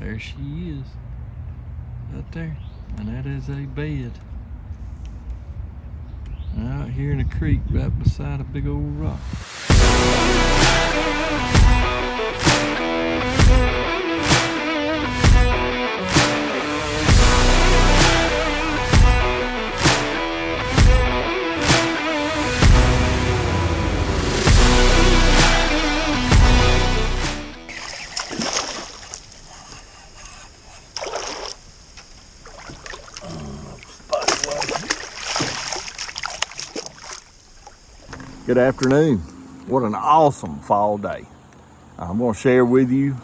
There she is. Right there. And that is a bed. Out here in a creek right beside a big old rock. Good afternoon. What an awesome fall day. I'm going to share with you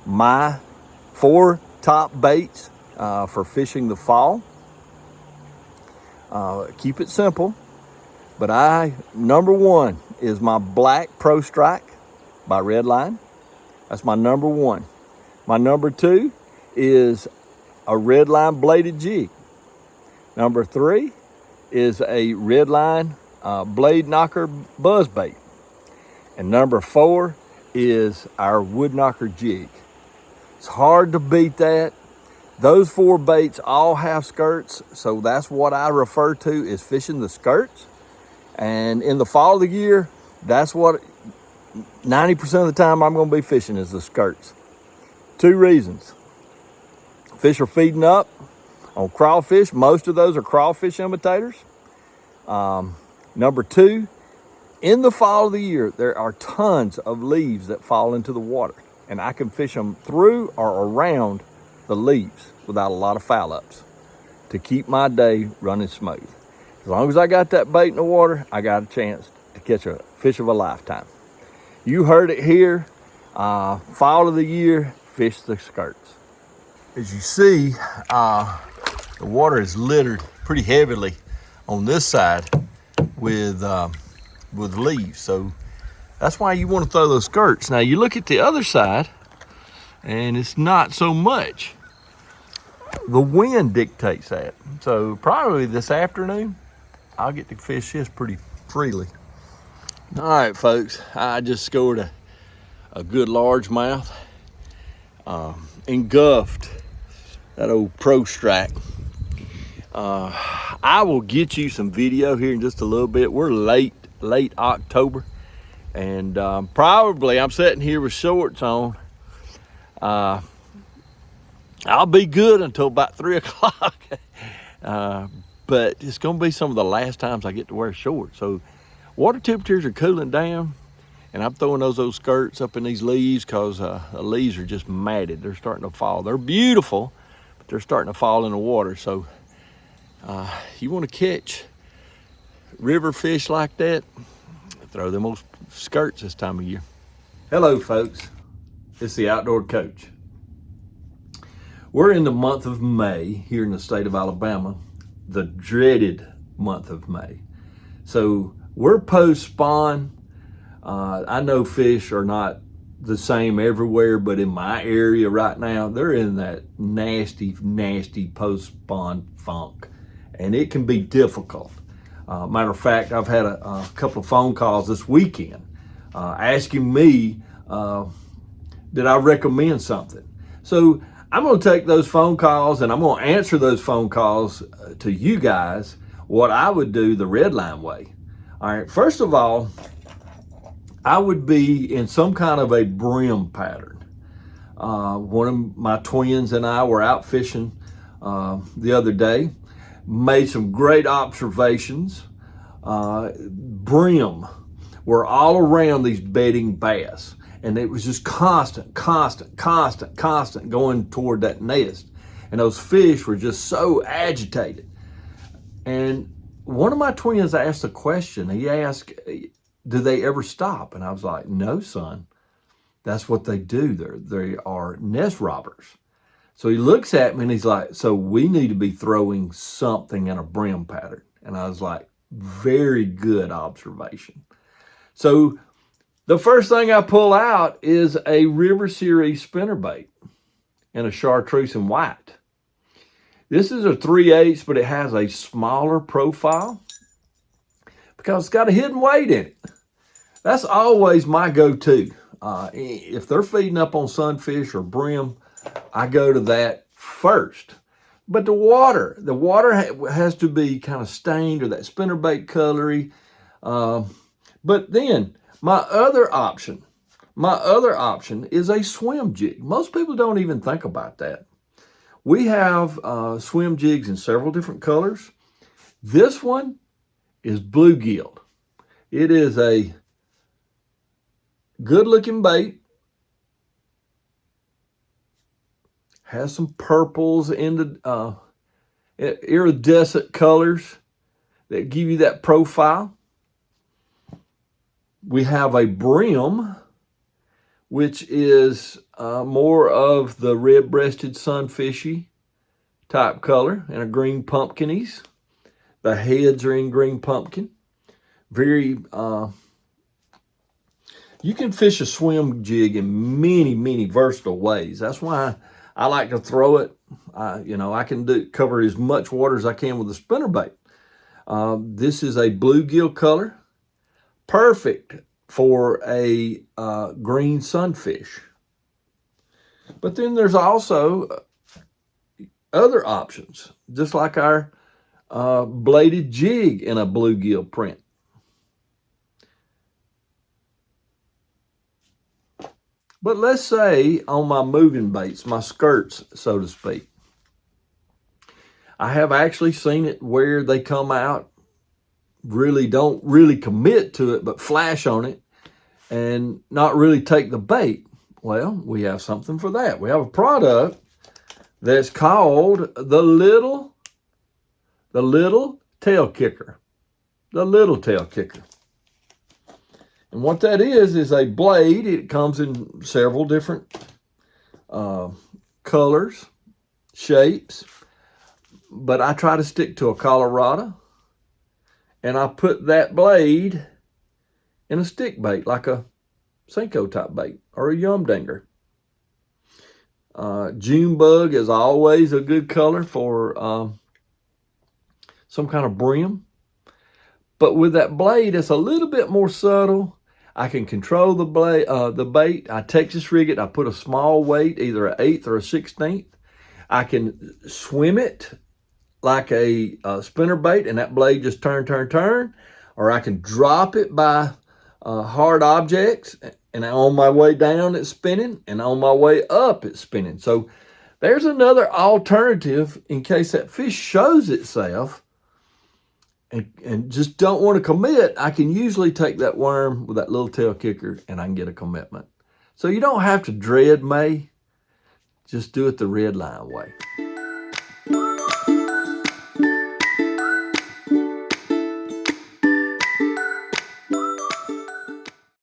my 4 top baits for fishing the fall. Keep it simple, but number 1 is my Black Pro Strike by Redline. That's my number 1. My number 2 is a Redline bladed jig. Number 3 is a Redline blade knocker buzz bait. And number 4 is our wood knocker jig. It's hard to beat that. Those 4 baits all have skirts, so that's what I refer to as fishing the skirts. And in the fall of the year, that's what 90% of the time I'm going to be fishing is the skirts. 2 reasons. Fish are feeding up on crawfish. Most of those are crawfish imitators. Number 2, in the fall of the year, there are tons of leaves that fall into the water, and I can fish them through or around the leaves without a lot of foul ups to keep my day running smooth. As long as I got that bait in the water, I got a chance to catch a fish of a lifetime. You heard it here, fall of the year, fish the skirts. As you see, the water is littered pretty heavily on this side with leaves, so that's why you want to throw those skirts. Now you look at the other side and it's not so much. The wind dictates that, so probably this afternoon I'll get to fish this pretty freely. All right, folks, I just scored a good largemouth, engulfed that old Pro Strike. I will get you some video here in just a little bit. We're late October, and probably I'm sitting here with shorts on. I'll be good until about 3 o'clock, but it's going to be some of the last times I get to wear shorts. So water temperatures are cooling down, and I'm throwing those skirts up in these leaves because the leaves are just matted. They're starting to fall. They're beautiful, but they're starting to fall in the water. So you want to catch river fish like that, throw them old skirts this time of year. Hello, folks. It's the Outdoor Coach. We're in the month of May here in the state of Alabama, the dreaded month of May. So we're post-spawn. I know fish are not the same everywhere, but in my area right now, they're in that nasty post-spawn funk, and it can be difficult. Matter of fact, I've had a couple of phone calls this weekend asking me, did I recommend something? So I'm going to take those phone calls and I'm going to answer those phone calls to you guys what I would do the Redline way. All right, first of all, I would be in some kind of a brim pattern. One of my twins and I were out fishing the other day, made some great observations. Brim were all around these bedding bass, and it was just constant going toward that nest. And those fish were just so agitated. And one of my twins asked a question. He asked, do they ever stop? And I was like, no, son, that's what they do. They are nest robbers. So he looks at me and he's like, so we need to be throwing something in a brim pattern. And I was like, very good observation. So the first thing I pull out is a River Series spinnerbait and a chartreuse and white. This is a 3/8, but it has a smaller profile because it's got a hidden weight in it. That's always my go-to. If they're feeding up on sunfish or brim, I go to that first. But the water has to be kind of stained or that spinnerbait colory. But then my other option is a swim jig. Most people don't even think about that. We have swim jigs in several different colors. This one is bluegill. It is a good looking bait. Has some purples in the iridescent colors that give you that profile. We have a brim, which is more of the red-breasted sunfishy type color, and a green pumpkinies. The heads are in green pumpkin. Very, you can fish a swim jig in many, many versatile ways. That's why I like to throw it. I can cover as much water as I can with a spinnerbait. This is a bluegill color, perfect for a green sunfish. But then there's also other options, just like our bladed jig in a bluegill print. But let's say on my moving baits, my skirts, so to speak, I have actually seen it where they come out, don't really commit to it, but flash on it and not really take the bait. Well, we have something for that. We have a product that's called the little tail kicker. The little tail kicker. And what that is a blade. It comes in several different colors, shapes. But I try to stick to a Colorado. And I put that blade in a stick bait, like a Senko type bait or a Yum Dinger. June bug is always a good color for some kind of brim. But with that blade, it's a little bit more subtle. I can control the bait. I Texas rig it. I put a small weight, either an 1/8 or a 1/16. I can swim it like a spinner bait, and that blade just turn. Or I can drop it by hard objects, and on my way down it's spinning, and on my way up it's spinning. So there's another alternative in case that fish shows itself and just don't want to commit. I can usually take that worm with that little tail kicker and I can get a commitment. So you don't have to dread May. Just do it the red line way.